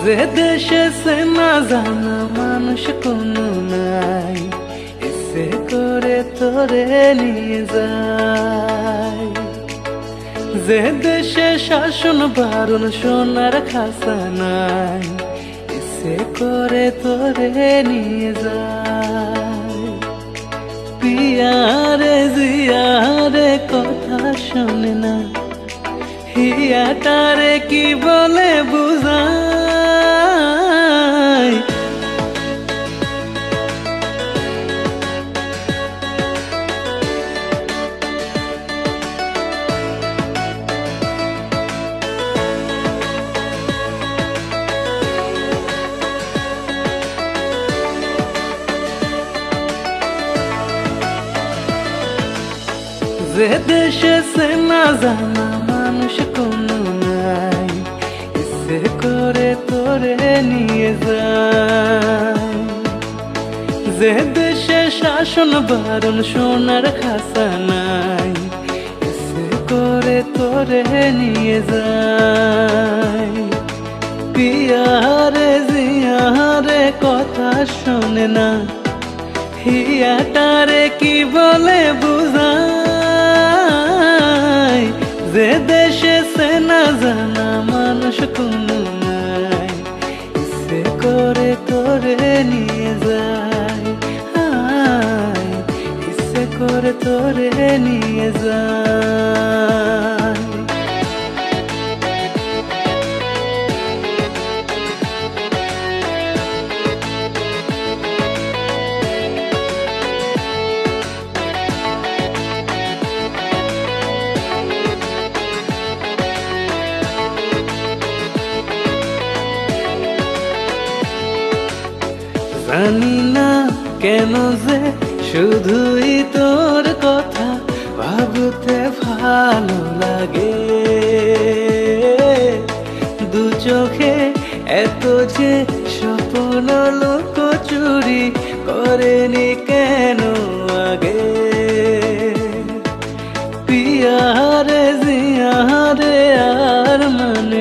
যে দেশে সে না জানা মানুষ কোনো নাই, এসে করে তোরে নিয়ে যায়। যে দেশে শাসন বারণ সোনার খাসা নাই, এসে করে তোরে নিয়ে যায়। পিয়ারে জিয়ারে কথা শোনে না, হিয়াটারে কি বলে বুঝাই। যে দেশে সে না জানা মানুষ কোনো নাই, এসে করে তোরে নিয়ে যায়। যে দেশে শাসন বারণ সোনার খাসা নাই, এসে করে তোরে নিয়ে যায়। পিয়ারে জিয়ারে কথা শোনে না, হিয়াটারে কি বলে বুঝাই। যে দেশে সে না জানা মানুষ কোনো নাই, সে করে তোরে নিয়ে যায়। সে করে তোরে নিয়ে যায়। জানি না কেন যে শুধুই তোর কথা ভাবতে ভালো লাগে। দু চোখে এত যে স্বপ্ন লুকোচুরি করেনি কেন আগে। পিয়ারে জিয়ারে আর মানে